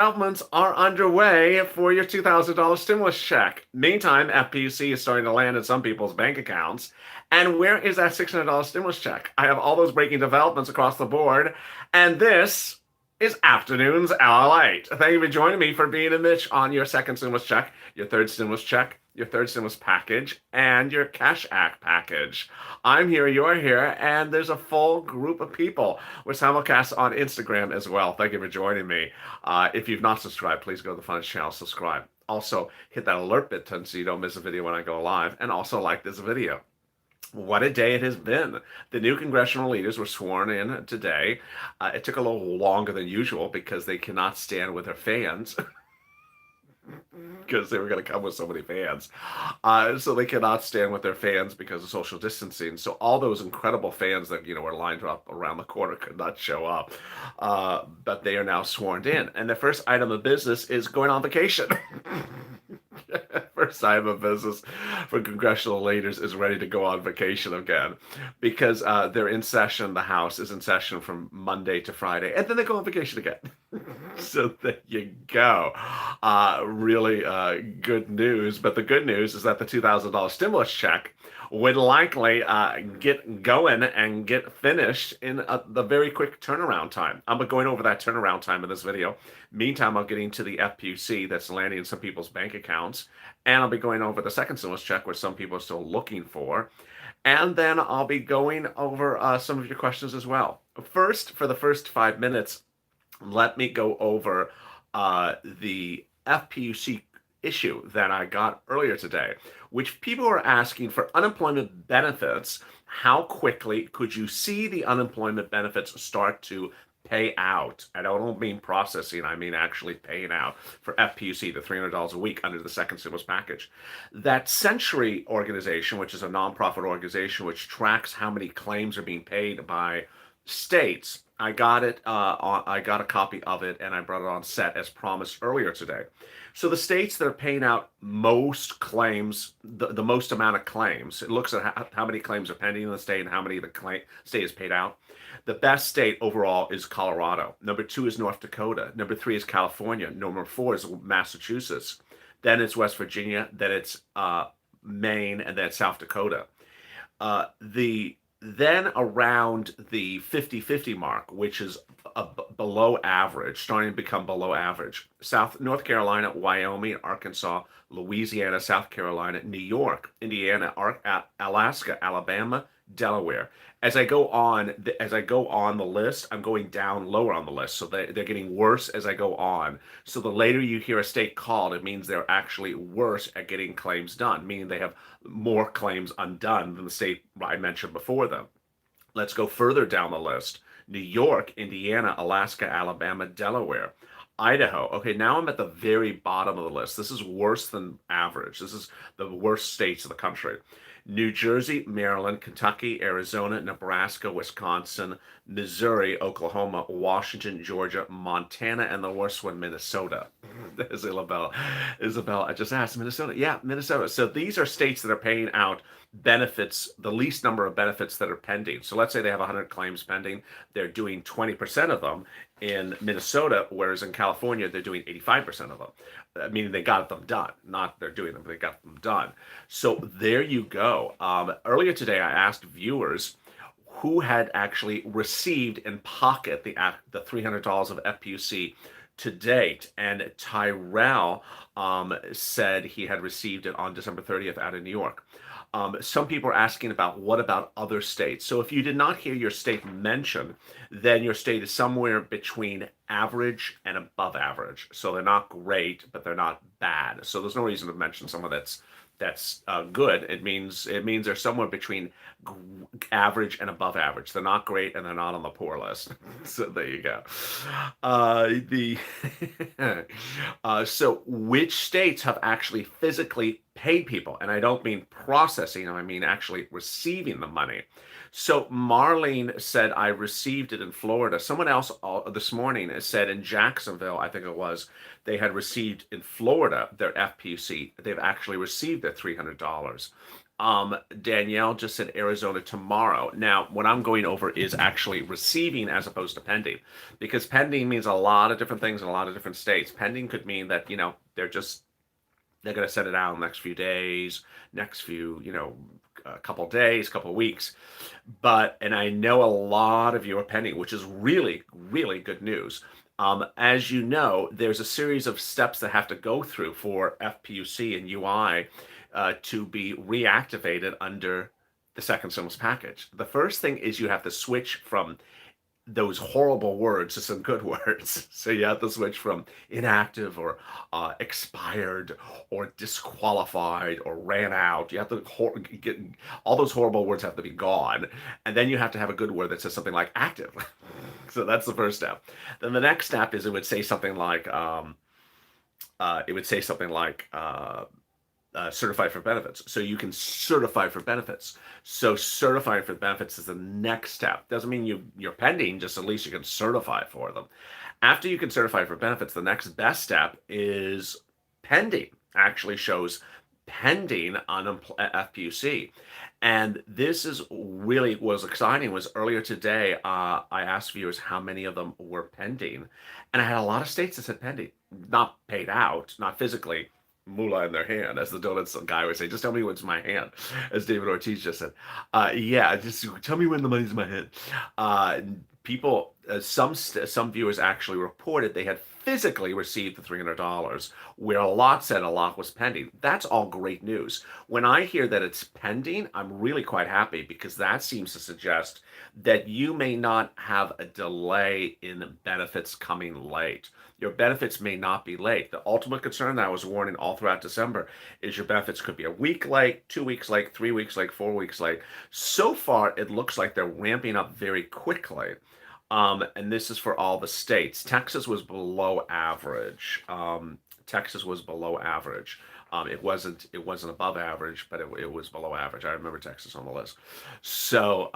Developments are underway for your $2,000 stimulus check. Meantime, FPUC is starting to land in some people's bank accounts. And where is that $600 stimulus check? I have all those breaking developments across the board. And this is Afternoons Lalate. Thank you for joining me for being a Mitch on your second stimulus check, your third stimulus check, your third stimulus package, and your Cash Act package. I'm here, you're here, and there's a full group of people. We're simulcast on Instagram as well. Thank you for joining me. If you've not subscribed, please go to the Fun channel, subscribe. Also, hit that alert button so you don't miss a video when I go live, and also like this video. What a day it has been. The new congressional leaders were sworn in today. It took a little longer than usual because they cannot stand with their fans. Because they were going to come with so many fans. So they cannot stand with their fans because of social distancing. So all those incredible fans that, were lined up around the corner could not show up. But they are now sworn in. And the first item of business is going on vacation. First item of business for congressional leaders is ready to go on vacation again because they're in session. The House is in session from Monday to Friday, and then they go on vacation again. So there you go. Really good news. But the good news is that the $2,000 stimulus check would likely get going and get finished in the very quick turnaround time. I'm going over that turnaround time in this video. Meantime, I'm getting to the FPUC that's landing in some people's bank accounts. And I'll be going over the second stimulus check, which some people are still looking for. And then I'll be going over some of your questions as well. First, for the first 5 minutes, let me go over the FPUC issue that I got earlier today, which people are asking for unemployment benefits. How quickly could you see the unemployment benefits start to pay out? I don't mean processing, I mean actually paying out for FPUC, the $300 a week under the second stimulus package. That Century organization, which is a nonprofit organization which tracks how many claims are being paid by states, I got a copy of it, and I brought it on set as promised earlier today. So the states that are paying out most claims, the most amount of claims, it looks at how many claims are pending in the state and how many the state is paid out. The best state overall is Colorado. Number 2 is North Dakota. Number 3 is California. Number 4 is Massachusetts. Then it's West Virginia. Then it's Maine, and then South Dakota. Then around the 50-50 mark, which is below average, starting to become below average, North Carolina, Wyoming, Arkansas, Louisiana, South Carolina, New York, Indiana, Alaska, Alabama, Delaware. As I go on the list, I'm going down lower on the list. So they're getting worse as I go on. So the later you hear a state called, it means they're actually worse at getting claims done, meaning they have more claims undone than the state I mentioned before them. Let's go further down the list. New York, Indiana, Alaska, Alabama, Delaware. Idaho. Okay, now I'm at the very bottom of the list. This is worse than average. This is the worst states of the country. New Jersey, Maryland, Kentucky, Arizona, Nebraska, Wisconsin, Missouri, Oklahoma, Washington, Georgia, Montana, and the worst one, Minnesota. There's Isabel. I just asked Minnesota. Yeah, Minnesota. So these are states that are paying out benefits, the least number of benefits that are pending. So let's say they have 100 claims pending. They're doing 20% of them in Minnesota, whereas in California, they're doing 85% of them. Meaning they got them done. Not they're doing them, but they got them done. So there you go. Earlier today, I asked viewers who had actually received in pocket the $300 of FPUC to date, and Tyrell said he had received it on December 30th out of New York. Some people are asking about what about other states. So if you did not hear your state mentioned, then your state is somewhere between average and above average. So they're not great, but they're not bad. So there's no reason to mention someone that's good. It means they're somewhere between average and above average. They're not great and they're not on the poor list. So there you go. So which states have actually physically paid people? And I don't mean processing, I mean actually receiving the money. So Marlene said, I received it in Florida. Someone else this morning said in Jacksonville, I think it was, they had received in Florida their FPUC. They've actually received their $300. Danielle just said Arizona tomorrow. Now, what I'm going over is actually receiving as opposed to pending, because pending means a lot of different things in a lot of different states. Pending could mean that, they're going to send it out in the next few days, next few, a couple days, couple weeks. And I know a lot of you are pending, which is really, really good news. As you know, there's a series of steps that have to go through for FPUC and UI to be reactivated under the second stimulus package. The first thing is you have to switch from those horrible words to some good words. So you have to switch from inactive or expired or disqualified or ran out. You have to get all those horrible words have to be gone, and then you have to have a good word that says something like active. So that's the first step. Then the next step is it would say something like certified for benefits. So you can certify for benefits. So certifying for benefits is the next step. Doesn't mean you're pending, just at least you can certify for them. After you can certify for benefits, the next best step is pending. Actually shows pending on FPUC. And this is really was exciting was earlier today, I asked viewers how many of them were pending. And I had a lot of states that said pending, not paid out, not physically, moolah in their hand, as the donuts guy would say. Just tell me what's in my hand, as David Ortiz just said. Yeah, just tell me when the money's in my hand. People, some viewers actually reported they had physically received the $300, where a lot said a lot was pending. That's all great news. When I hear that it's pending, I'm really quite happy, because that seems to suggest that you may not have a delay in benefits coming late. Your benefits may not be late. The ultimate concern that I was warning all throughout December is your benefits could be a week late, 2 weeks late, 3 weeks late, 4 weeks late. So far, it looks like they're ramping up very quickly. And this is for all the states. Texas was below average. Texas was below average. It wasn't above average, but it was below average. I remember Texas on the list. So,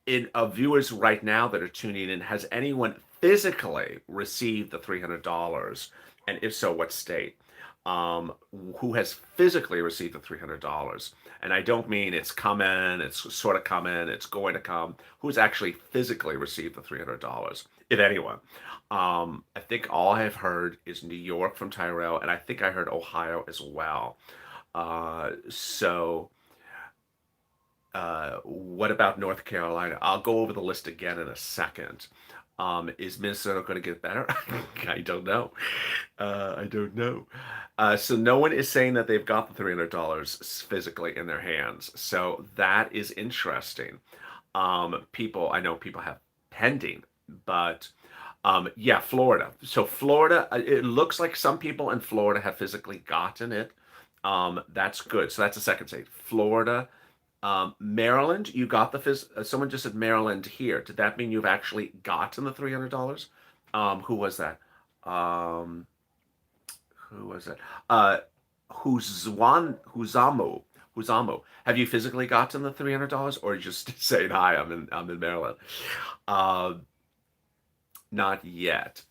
in viewers right now that are tuning in, has anyone physically received the $300? And if so, what state? Who has physically received the $300? And I don't mean it's coming, it's sort of coming, it's going to come. Who's actually physically received the $300, if anyone? I think all I have heard is New York from Tyrell, and I think I heard Ohio as well. What about North Carolina? I'll go over the list again in a second. Is Minnesota going to get better? I don't know. I don't know. So no one is saying that they've got the $300 physically in their hands. So that is interesting. I know people have pending, but yeah, Florida. So Florida, it looks like some people in Florida have physically gotten it. That's good. So that's the second state. Florida. Maryland, you got someone just said Maryland here. Did that mean you've actually gotten the $300? Who was that? Who was it? Huzamu. Have you physically gotten the $300, or just saying hi? I'm in Maryland. Not yet.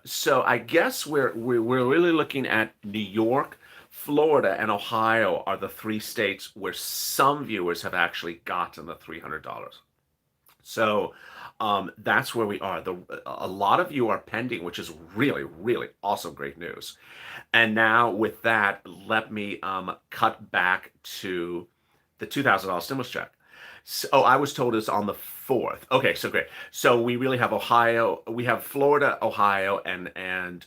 So I guess we're really looking at New York, Florida, and Ohio are the three states where some viewers have actually gotten the $300. So that's where we are. A lot of you are pending, which is really, really awesome, great news. And now with that, let me cut back to the $2,000 stimulus check. So, I was told it's on the 4th. Okay, so great. So we really have Ohio, we have Florida, Ohio, and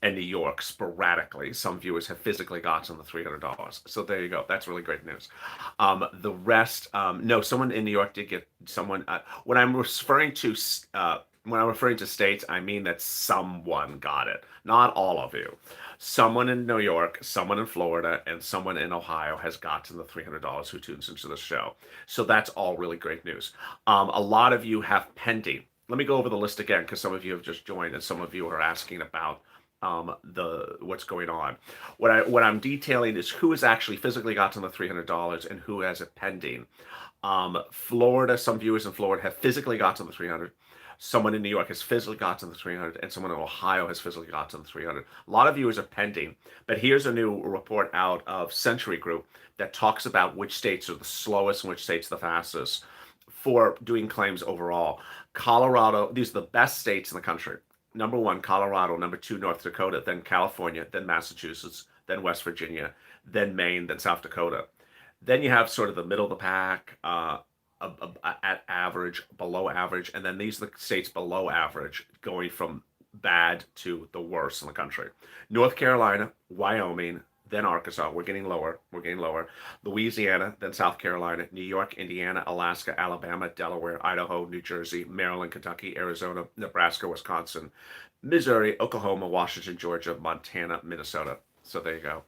New York sporadically. Some viewers have physically gotten the $300. So there you go. That's really great news. The rest, no, someone in New York did get someone. When I'm referring to states, I mean that someone got it. Not all of you. Someone in New York, someone in Florida, and someone in Ohio has gotten the $300 who tunes into the show. So that's all really great news. A lot of you have pending. Let me go over the list again, because some of you have just joined and some of you are asking about what's going on. What I'm detailing is who has actually physically gotten the $300 and who has it pending. Florida, some viewers in Florida have physically gotten the $300. Someone in New York has physically got to the 300, and someone in Ohio has physically got to the 300. A lot of viewers are pending, but here's a new report out of Century Group that talks about which states are the slowest and which states are the fastest for doing claims overall. Colorado, these are the best states in the country. Number one, Colorado. Number two, North Dakota. Then California. Then Massachusetts. Then West Virginia. Then Maine. Then South Dakota. Then you have sort of the middle of the pack, at average, below average, and then these are the states below average, going from bad to the worst in the country. North Carolina, Wyoming, then Arkansas. We're getting lower. We're getting lower. Louisiana, then South Carolina, New York, Indiana, Alaska, Alabama, Delaware, Idaho, New Jersey, Maryland, Kentucky, Arizona, Nebraska, Wisconsin, Missouri, Oklahoma, Washington, Georgia, Montana, Minnesota. So there you go.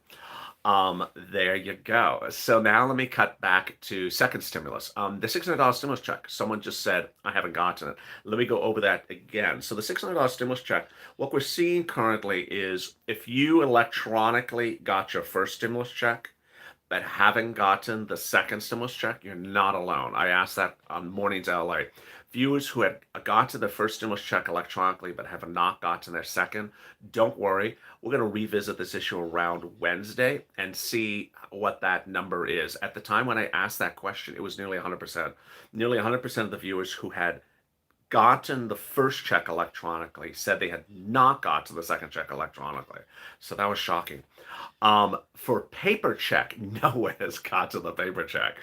There you go. So now let me cut back to second stimulus. The $600 stimulus check. Someone just said, I haven't gotten it. Let me go over that again. So the $600 stimulus check, what we're seeing currently is if you electronically got your first stimulus check, but haven't gotten the second stimulus check, you're not alone. I asked that on Mornings LA. Viewers who had gotten their first stimulus check electronically but have not gotten their second, don't worry. We're going to revisit this issue around Wednesday and see what that number is. At the time when I asked that question, it was nearly 100%. Nearly 100% of the viewers who had gotten the first check electronically said they had not gotten the second check electronically. So that was shocking. For paper check, no one has gotten the paper check.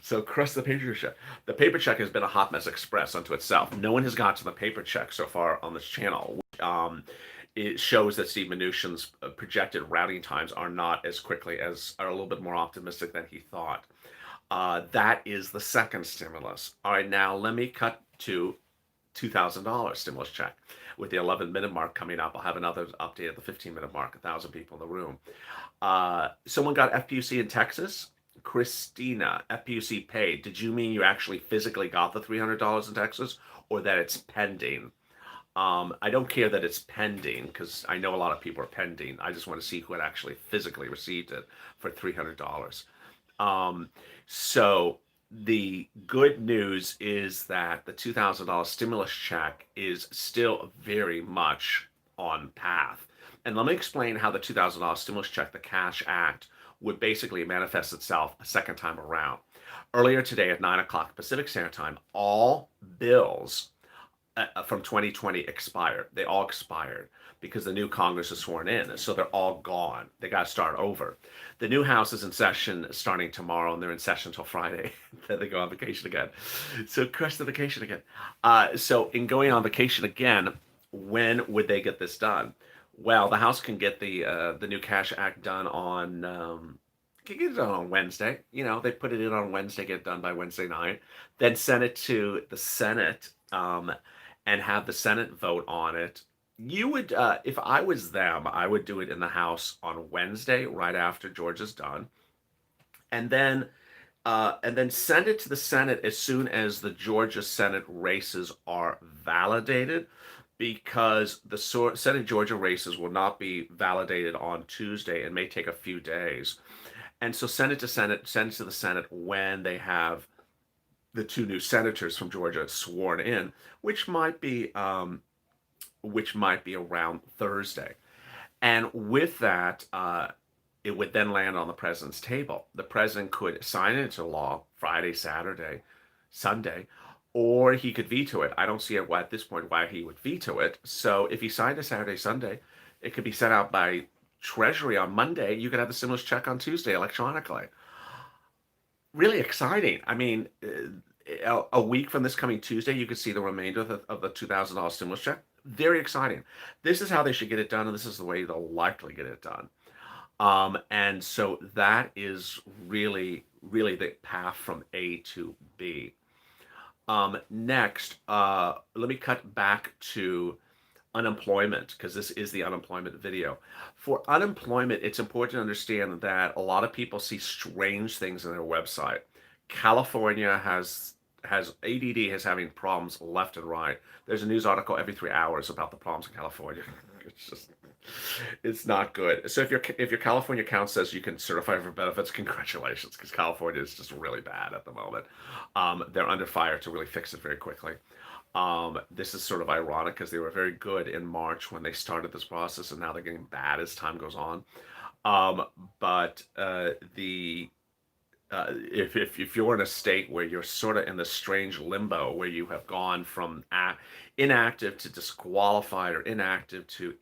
So crush the paper check. The paper check has been a hot mess express unto itself. No one has gotten the paper check so far on this channel. It shows that Steve Mnuchin's projected routing times are not as quickly as, are a little bit more optimistic than he thought. That is the second stimulus. All right, now let me cut to $2,000 stimulus check. With the 11-minute mark coming up, I'll have another update at the 15-minute mark, 1,000 people in the room. Someone got FPUC in Texas. Christina, FPUC paid. Did you mean you actually physically got the $300 in Texas, or that it's pending? I don't care that it's pending, because I know a lot of people are pending. I just want to see who had actually physically received it for $300. So the good news is that the $2,000 stimulus check is still very much on path. And let me explain how the $2,000 stimulus check, the Cash Act, would basically manifest itself a second time around. Earlier today at 9 o'clock Pacific Standard Time, all bills from 2020 expired. They all expired because the new Congress is sworn in. So they're all gone. They got to start over. The new House is in session starting tomorrow, and they're in session until Friday. Then they go on vacation again. So crush the vacation again. So in going on vacation again, when would they get this done? Well, the House can get the new Cash Act done on can get it done on Wednesday. You know, they put it in on Wednesday, get it done by Wednesday night. Then send it to the Senate and have the Senate vote on it. You would, if I was them, I would do it in the House on Wednesday, right after Georgia's done, and then send it to the Senate as soon as the Georgia Senate races are validated, because the Senate Georgia races will not be validated on Tuesday and may take a few days. And so send it to the Senate when they have the two new senators from Georgia sworn in, which might be around Thursday. And with that, it would then land on the president's table. The president could sign it into law Friday, Saturday, Sunday, or he could veto it. I don't see at this point why he would veto it. So if he signed it Saturday, Sunday, it could be sent out by Treasury on Monday. You could have the stimulus check on Tuesday electronically. Really exciting. I mean, a week from this coming Tuesday, you could see the remainder of the $2,000 stimulus check. Very exciting. This is how they should get it done, and this is the way they'll likely get it done. And so that is really, really the path from A to B. Next, let me cut back to unemployment, because this is the unemployment video. For unemployment, it's important to understand that a lot of people see strange things in their website. California has ADD is having problems left and right. There's a news article every 3 hours about the problems in California. It's not good. So if your California account says you can certify for benefits, congratulations, because California is just really bad at the moment. They're under fire to really fix it very quickly. This is sort of ironic because they were very good in March when they started this process, and now they're getting bad as time goes on. Um, but the if you're in a state where you're sort of in this strange limbo where you have gone from inactive to disqualified or inactive to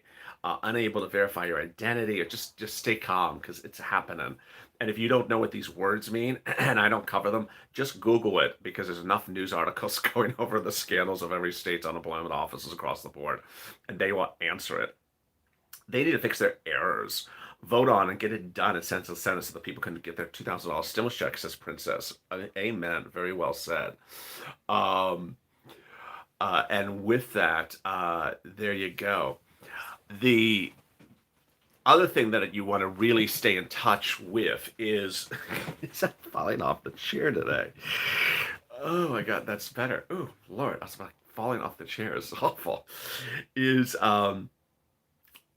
unable to verify your identity, or just stay calm because it's happening. And if you don't know what these words mean, and I don't cover them, just Google it because there's enough news articles going over the scandals of every state's unemployment offices across the board, and they will answer it. They need to fix their errors, vote on and get it done and send it to the Senate so that people can get their $2,000 stimulus check, says Princess. Amen. Very well said. Um, and with that, there you go. The other thing that you want to really stay in touch with is is that falling off the chair today? Oh my God, that's better. Oh Lord, I was about falling off the chair. It's awful. Is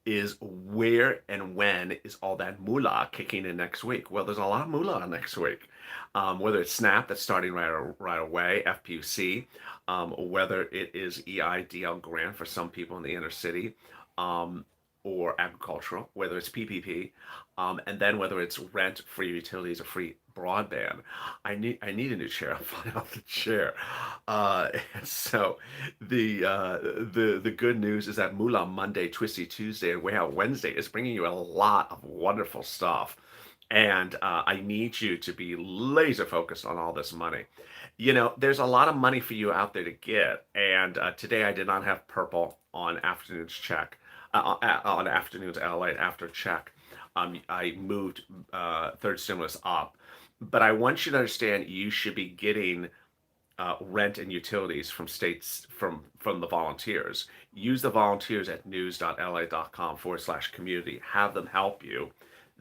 is where and when is all that moolah kicking in next week? Well, there's a lot of moolah next week. Whether it's SNAP that's starting right away, FPUC, whether it is EIDL grant for some people in the inner city, um, or agricultural, whether it's PPP, and then whether it's rent, free utilities, or free broadband. I need a new chair. I'm falling off the chair. So the good news is that Moolah Monday, Twisty Tuesday, and Way Out Wednesday is bringing you a lot of wonderful stuff. And I need you to be laser focused on all this money. There's a lot of money for you out there to get. And today I did not have purple on afternoon's check, on afternoon's Lalate after check. I moved third stimulus up. But I want you to understand you should be getting rent and utilities from states from the volunteers. Use the volunteers at news.la.com/community. Have them help you.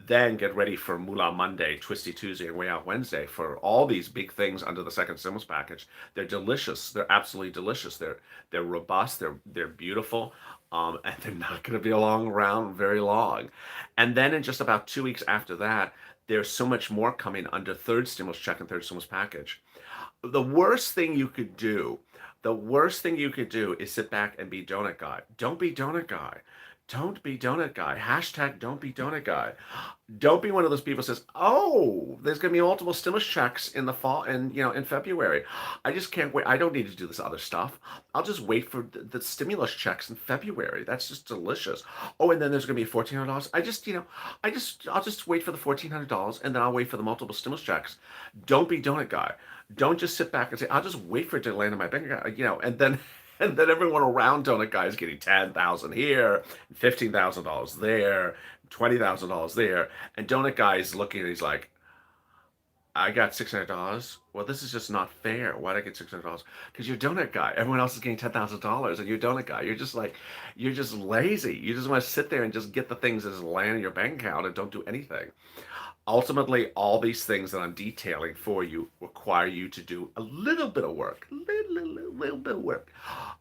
Then get ready for Moolah Monday, Twisty Tuesday, and Way Out Wednesday for all these big things under the second stimulus package. They're delicious. They're absolutely delicious. They're robust. They're beautiful, and they're not going to be around very long. And then in just about 2 weeks after that, there's so much more coming under third stimulus check and third stimulus package. The worst thing you could do, the worst thing you could do is sit back and be donut guy. Don't be donut guy. Don't be donut guy. Hashtag don't be donut guy. Don't be one of those people who says, "Oh, there's going to be multiple stimulus checks in the fall and in February. I just can't wait. I don't need to do this other stuff. I'll just wait for the stimulus checks in February. That's just delicious. Oh, and then there's going to be $1,400. I'll just wait for the $1,400 and then I'll wait for the multiple stimulus checks. Don't be donut guy. Don't just sit back and say, I'll just wait for it to land in my bank account, and then and then everyone around donut guy is getting 10,000 here, $15,000 there, $20,000 there, and donut guy is looking and he's like, I got $600. Well, this is just not fair. Why did I get $600? Because you're donut guy. Everyone else is getting $10,000, and you're donut guy. You're just lazy. You just want to sit there and just get the things that land in your bank account and don't do anything. Ultimately, all these things that I'm detailing for you require you to do a little bit of work, little bit of work.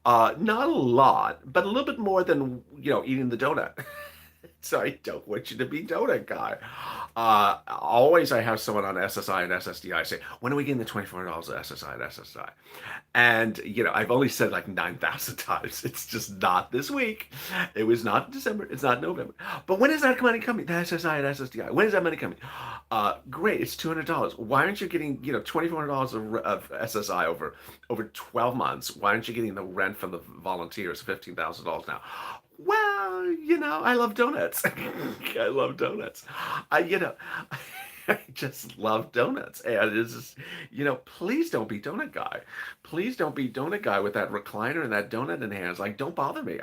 Not a lot, but a little bit more than eating the donut. So I don't want you to be donut guy. Always I have someone on SSI and SSDI say, when are we getting the $24 of SSI and SSI? And, I've only said like 9,000 times. It's just not this week. It was not in December. It's not November. But when is that money coming? The SSI and SSDI. When is that money coming? Great. It's $200. Why aren't you getting, $2,400 of SSI over 12 months? Why aren't you getting the rent from the volunteers, $15,000 now? Well, I love donuts. I love donuts. I, you know, I just love donuts. And it's just, please don't be donut guy. Please don't be donut guy with that recliner and that donut in hands. Like, don't bother me.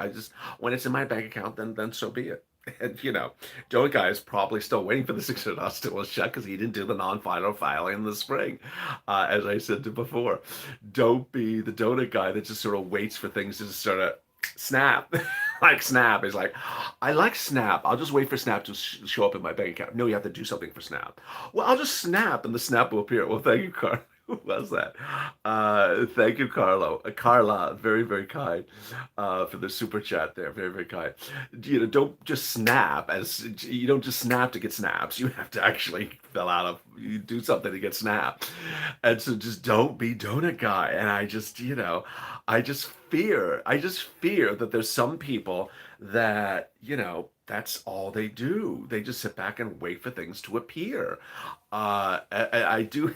When it's in my bank account, then so be it. And, donut guy is probably still waiting for the $600 stimulus check because he didn't do the non-final filing in the spring, as I said before. Don't be the donut guy that just sort of waits for things to just sort of snap. Like Snap is like, I like Snap. I'll just wait for Snap to show up in my bank account. No, you have to do something for Snap. Well, I'll just snap and the Snap will appear. Well, thank you, Carl. Who was that? Thank you, Carlo. Carla, very, very kind for the super chat there. Very, very kind. Don't just snap as you don't just snap to get snaps. You have to actually fill out you do something to get snapped. And so just don't be donut guy. And I just fear that there's some people that, that's all they do. They just sit back and wait for things to appear. I do.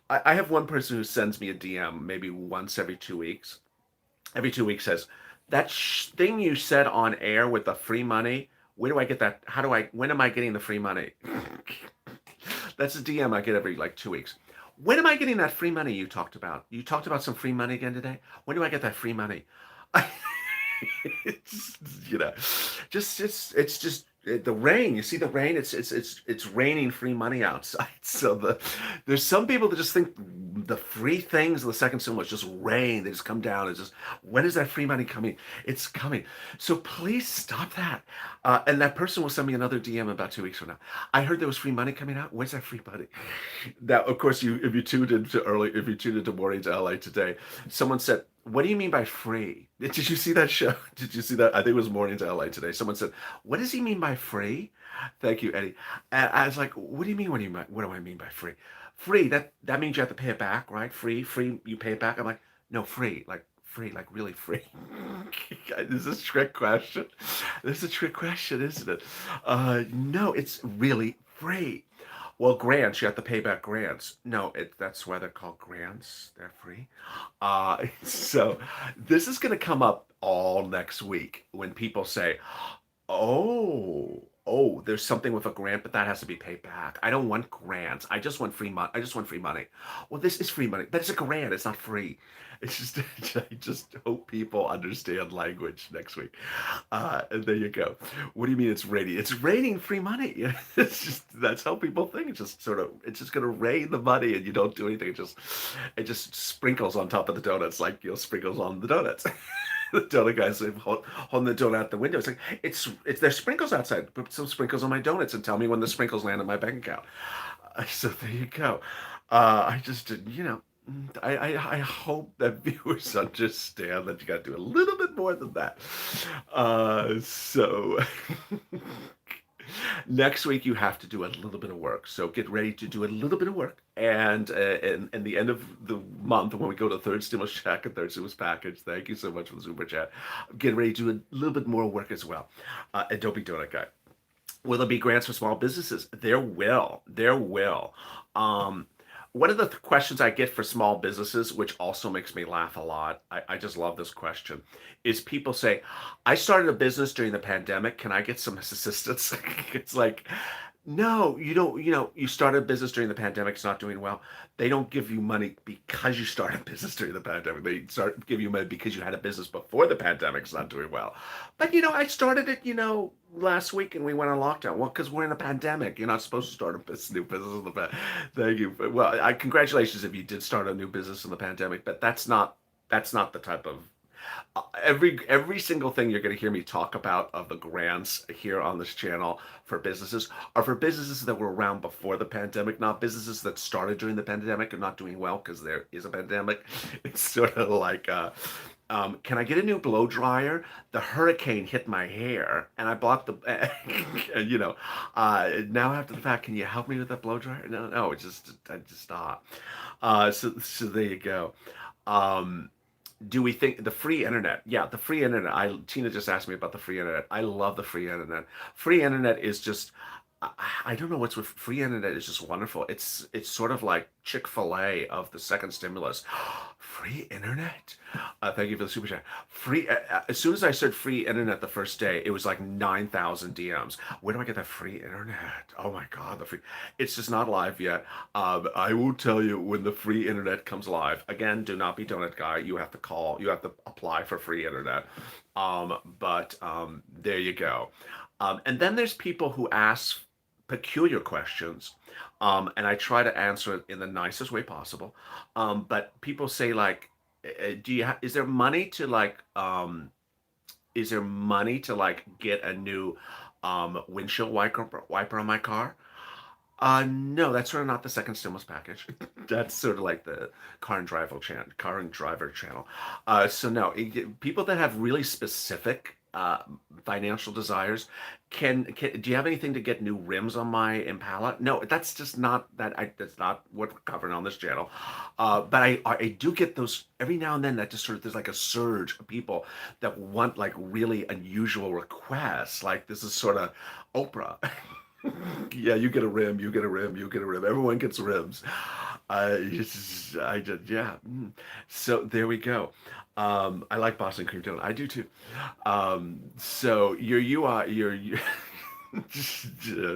I have one person who sends me a DM maybe once every 2 weeks. Every 2 weeks says, that thing you said on air with the free money, where do I get that? When am I getting the free money? That's a DM I get every like 2 weeks. When am I getting that free money you talked about? You talked about some free money again today? When do I get that free money? it's, you know, it's just the rain. You see the rain? It's raining free money outside. So there's some people that just think the free things of the second stimulus just rain. They just come down. It's just when is that free money coming? It's coming. So please stop that. And that person will send me another DM about 2 weeks from now. I heard there was free money coming out. When's that free money? Now, of course, if you tuned into Mornings LA today, someone said, "What do you mean by free?" Did you see that show? Did you see that? I think it was Mornings LA today. Someone said, "What does he mean by free?" Thank you, Eddie. And I was like, "What do you mean? What do I mean by free? Free, that means you have to pay it back, right? Free, you pay it back." I'm like, "No, free, like really free." This is a trick question. This is a trick question, isn't it? No, it's really free. Well, grants, you have to pay back grants. No, that's why they're called grants. They're free. So this is going to come up all next week when people say, oh, there's something with a grant, but that has to be paid back. I don't want grants. I just want free money. I just want free money. Well, this is free money, but it's a grant. It's not free. It's just, I just hope people understand language next week. And there you go. What do you mean it's raining? It's raining free money. It's just, that's how people think. It's just going to rain the money and you don't do anything. It just sprinkles on top of the donuts, like, sprinkles on the donuts. The donut guys holding the donut out the window. It's like there's sprinkles outside. Put some sprinkles on my donuts and tell me when the sprinkles land in my bank account. So there you go. I just I hope that viewers understand that you got to do a little bit more than that. So next week you have to do a little bit of work. So get ready to do a little bit of work. And in the end of the month, when we go to third stimulus check and third stimulus package, thank you so much for the super chat. Get ready to do a little bit more work as well. And don't be donut guy. Will there be grants for small businesses? There will. There will. Um, One of the questions I get for small businesses, which also makes me laugh a lot, I just love this question, is people say, I started a business during the pandemic. Can I get some assistance? It's like, no, you don't. You started a business during the pandemic, it's not doing well. They don't give you money because you started a business during the pandemic. They start give you money because you had a business before the pandemic's not doing well. But I started it, last week and we went on lockdown. Well, because we're in a pandemic. You're not supposed to start new business in the Thank you. Well, congratulations if you did start a new business in the pandemic, but that's not the type of every single thing you're going to hear me talk about of the grants here on this channel for businesses are for businesses that were around before the pandemic, not businesses that started during the pandemic and not doing well because there is a pandemic. It's sort of like can I get a new blow dryer? The hurricane hit my hair and I bought and, now after the fact, can you help me with that blow dryer? No, I just stop. So there you go. Um, do we think the free internet? Yeah, the free internet. Tina just asked me about the free internet. I love the free internet. Free internet is just I don't know what's with free internet is just wonderful. It's sort of like Chick-fil-A of the second stimulus. Free internet. Thank you for the super chat. Free. As soon as I said free internet the first day, it was like 9,000 DMs. Where do I get that free internet? Oh my God, the free. It's just not live yet. I will tell you when the free internet comes live. Again, do not be donut guy. You have to call. You have to apply for free internet. But there you go. And then there's people who ask peculiar questions, and I try to answer it in the nicest way possible. But people say like, is there money to get a new windshield wiper on my car? No, that's sort of not the second stimulus package. That's sort of like the car and driver channel. So no, people that have really specific financial desires do you have anything to get new rims on my Impala? No, that's just not that. That's not what we're covering on this channel. But I do get those every now and then. That just sort of there's like a surge of people that want like really unusual requests. Like this is sort of Oprah. Yeah, you get a rim, you get a rim, you get a rim. Everyone gets rims. I just, yeah. So there we go. I like Boston cream donut. I do too. So you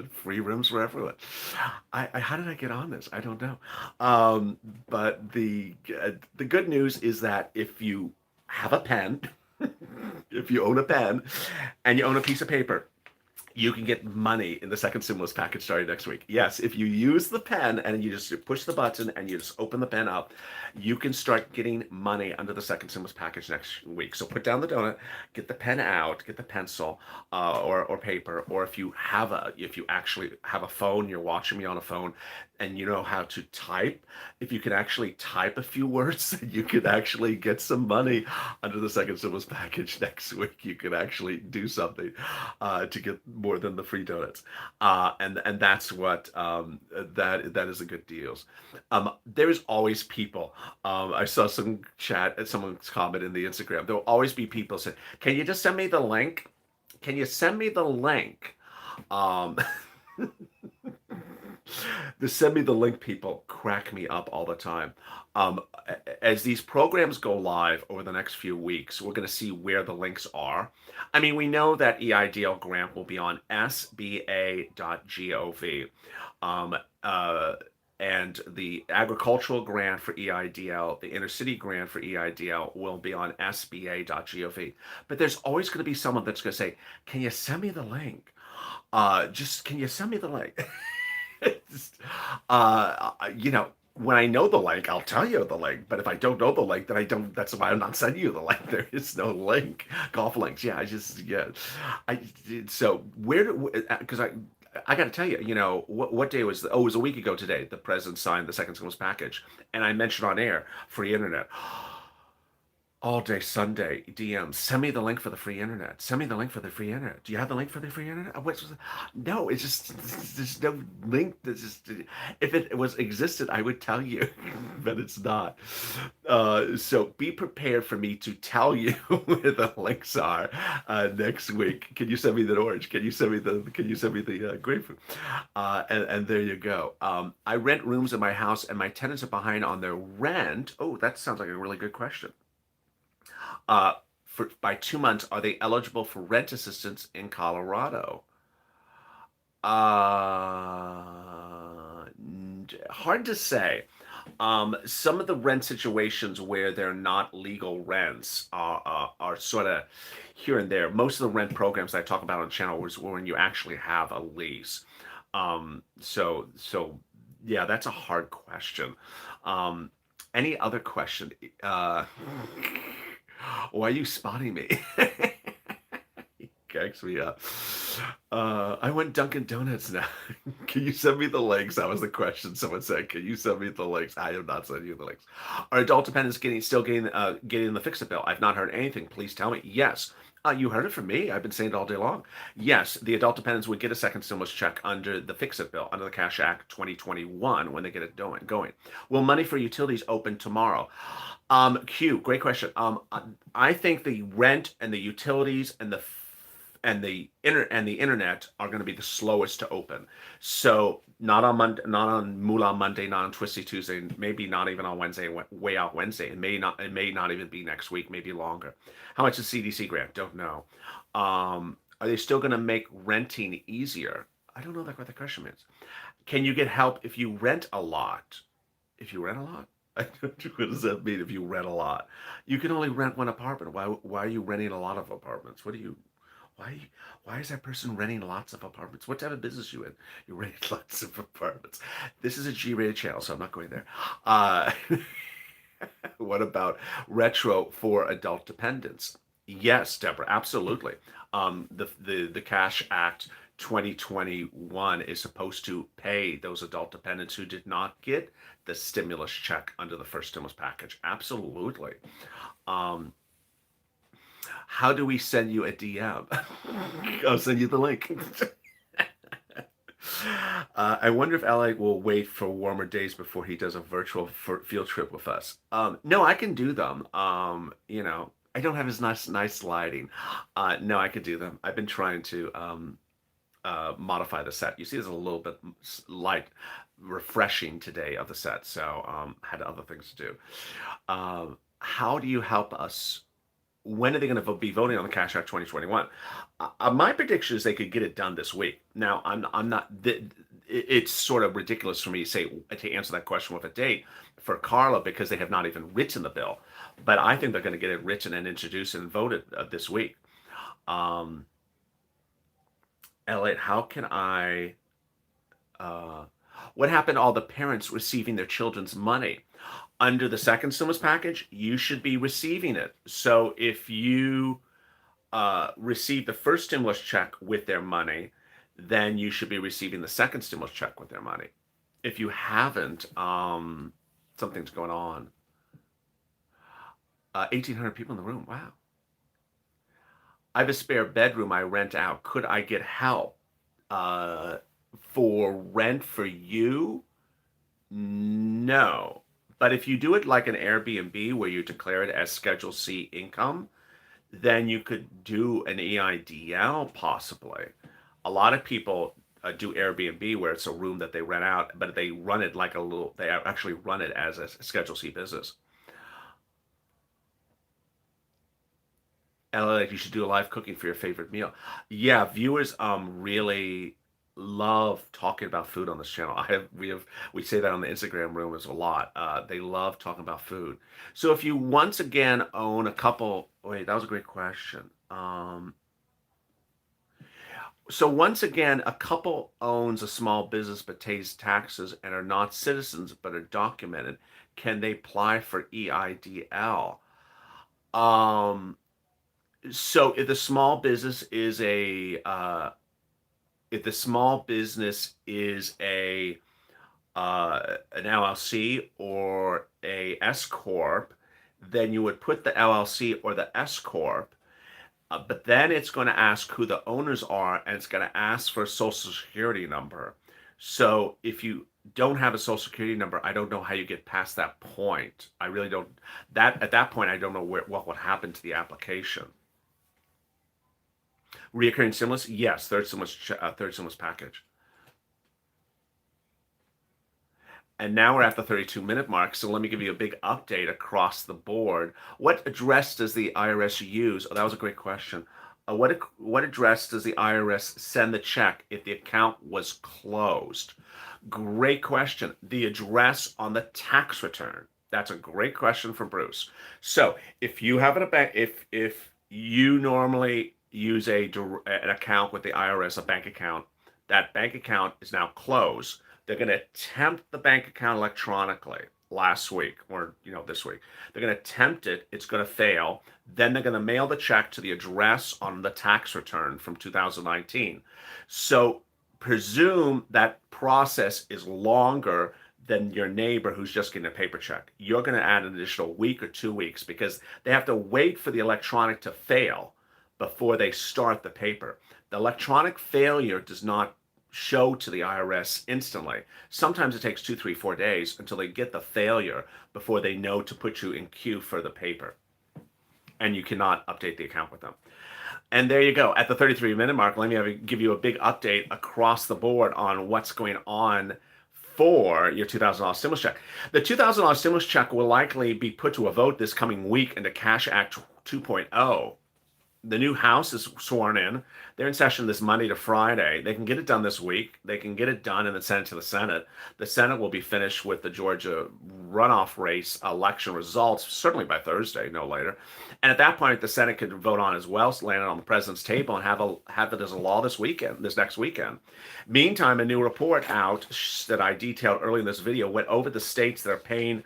free rims for everyone. How did I get on this? I don't know. But the good news is that if you have a pen, if you own a pen, and you own a piece of paper, you can get money in the second stimulus package starting next week. Yes, if you use the pen and you just push the button and you just open the pen up, you can start getting money under the second stimulus package next week. So put down the donut, get the pen out, get the pencil or paper, or if you actually have a phone, you're watching me on a phone, and you know how to type. If you can actually type a few words, you can actually get some money under the second stimulus package next week. You can actually do something to get more than the free donuts, and that's what that is a good deals. There is always people. I saw some chat, someone's comment in the Instagram. There will always be people saying, "Can you just send me the link? Can you send me the link?" Um, the send me the link people crack me up all the time. Um, as these programs go live over the next few weeks, we're going to see where the links are. I mean, we know that EIDL grant will be on sba.gov. Um, uh, and the agricultural grant for EIDL, the inner city grant for EIDL will be on sba.gov. But there's always going to be someone that's going to say, "Can you send me the link? Just can you send me the link?" Just, when I know the link, I'll tell you the link. But if I don't know the link, then I don't. That's why I'm not sending you the link. There is no link. Golf links. Yeah, yeah. I so where because I got to tell you, what day was it was a week ago today. The president signed the second stimulus package, and I mentioned on air free internet all day Sunday DMs. Send me the link for the free internet. Send me the link for the free internet. Do you have the link for the free internet? No, it's just there's no link. If it was existed, I would tell you, but it's not. So be prepared for me to tell you where the links are next week. Can you send me the orange? Can you send me the grapefruit? And there you go. I rent rooms in my house, and my tenants are behind on their rent. Oh, that sounds like a really good question. uh, by 2 months, are they eligible for rent assistance in Colorado? Hard to say. Some of the rent situations where they're not legal rents are sort of here and there. Most of the rent programs I talk about on the channel was when you actually have a lease. So yeah, that's a hard question. Um, any other question? Uh, why are you spotting me? Cracks me up. I want Dunkin' Donuts now. Can you send me the links? That was the question someone said. Can you send me the links? I am not sending you the links. Are adult dependents getting the fix it bill? I've not heard anything. Please tell me. Yes. You heard it from me. I've been saying it all day long. Yes, the adult dependents would get a second stimulus check under the Fix It bill, under the Cash Act 2021 when they get it going. Will money for utilities open tomorrow? Q, great question. I think the rent and the utilities and the internet are going to be the slowest to open. So not on Monday, not on Moolah Monday, not on Twisty Tuesday, maybe not even on Wednesday, way out Wednesday. It may not even be next week, maybe longer. How much is CDC grant? Don't know. Are they still going to make renting easier? I don't know what the question means. Can you get help if you rent a lot? If you rent a lot? What does that mean if you rent a lot? You can only rent one apartment. Why are you renting a lot of apartments? Why why is that person renting lots of apartments? What type of business you in? You're renting lots of apartments. This is a G-rated channel, so I'm not going there. Uh, what about retro for adult dependents? Yes, Deborah, absolutely. The Cash Act 2021 is supposed to pay those adult dependents who did not get the stimulus check under the first stimulus package. Absolutely. Um, how do we send you a DM? I'll send you the link. I wonder if Alec will wait for warmer days before he does a virtual field trip with us. No, I can do them. I don't have as nice lighting. No, I could do them. I've been trying to modify the set. You see, there's a little bit light, refreshing today of the set, so had other things to do. How do you help us? When are they going to be voting on the Cash Act 2021? My prediction is they could get it done this week. Now, I'm not. It's sort of ridiculous for me to answer that question with a date for Carla because they have not even written the bill. But I think they're going to get it written and introduced and voted this week. Um, Elliot, how can I? Uh, what happened to all the parents receiving their children's money? Under the second stimulus package, you should be receiving it. So if you receive the first stimulus check with their money, then you should be receiving the second stimulus check with their money. If you haven't, something's going on. 1,800 people in the room. Wow. I have a spare bedroom I rent out. Could I get help uh, for rent for you? No. But if you do it like an Airbnb where you declare it as Schedule C income, then you could do an EIDL possibly. A lot of people do Airbnb where it's a room that they rent out, but they run it like they actually run it as a Schedule C business. And like you should do a live cooking for your favorite meal. Yeah, viewers really love talking about food on this channel. We say that on the Instagram room is a lot. They love talking about food. So if you once again own a couple, wait, that was a great question. So once again, a couple owns a small business but pays taxes and are not citizens but are documented. Can they apply for EIDL? Um, so if the small business is an LLC or a S corp, then you would put the LLC or the S corp. But then it's going to ask who the owners are, and it's going to ask for a social security number. So if you don't have a social security number, I don't know how you get past that point. I really don't. That at that point, I don't know what would happen to the application. Reoccurring stimulus, yes, third stimulus package. And now we're at the 32-minute mark, so let me give you a big update across the board. What address does the IRS use? Oh, that was a great question. What address does the IRS send the check if the account was closed? Great question. The address on the tax return. That's a great question for Bruce. So if you have a bank, if you normally use an account with the IRS, a bank account, that bank account is now closed. They're going to attempt the bank account electronically last week or this week. They're going to attempt it. It's going to fail. Then they're going to mail the check to the address on the tax return from 2019. So presume that process is longer than your neighbor who's just getting a paper check. You're going to add an additional week or 2 weeks because they have to wait for the electronic to fail before they start the paper. The electronic failure does not show to the IRS instantly. Sometimes it takes 2, 3, 4 days until they get the failure before they know to put you in queue for the paper. And you cannot update the account with them. And there you go. At the 33-minute mark, let me give you a big update across the board on what's going on for your $2,000 stimulus check. The $2,000 stimulus check will likely be put to a vote this coming week in the Cash Act 2.0. The new House is sworn in. They're in session this Monday to Friday. They can get it done this week. They can get it done and then send it to the Senate. The Senate will be finished with the Georgia runoff race election results, certainly by Thursday, no later. And at that point, the Senate could vote on as well, land it on the president's table, and have it as a law this next weekend. Meantime, a new report out that I detailed early in this video went over the states that are paying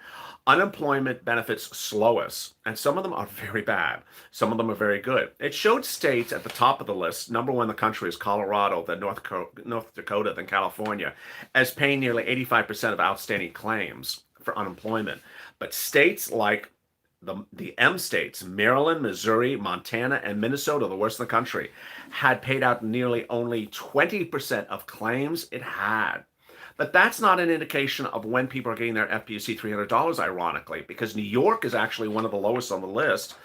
Unemployment benefits slowest, and some of them are very bad. Some of them are very good. It showed states at the top of the list. Number one in the country is Colorado, then North Dakota, then California, as paying nearly 85% of outstanding claims for unemployment. But states like the M states, Maryland, Missouri, Montana, and Minnesota, the worst in the country, had paid out nearly only 20% of claims it had. But that's not an indication of when people are getting their FPUC $300, ironically, because New York is actually one of the lowest on the list.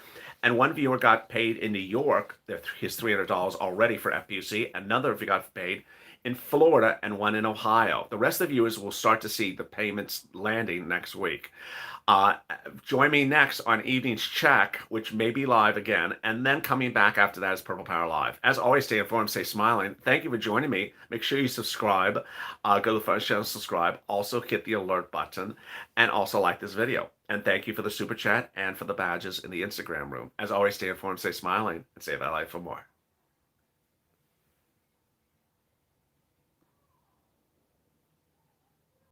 And one viewer got paid in New York, his $300 already for FPUC. Another viewer got paid in Florida and one in Ohio. The rest of the viewers will start to see the payments landing next week. Uh, Join me next on Evening's Check, which may be live again, and then coming back after that is Purple Power Live. As always, stay informed, stay smiling. Thank you for joining me. Make sure you subscribe. Go to the first channel, subscribe. Also hit the alert button, and also like this video. And thank you for the super chat and for the badges in the Instagram room. As always, stay informed, stay smiling, and save that life for more.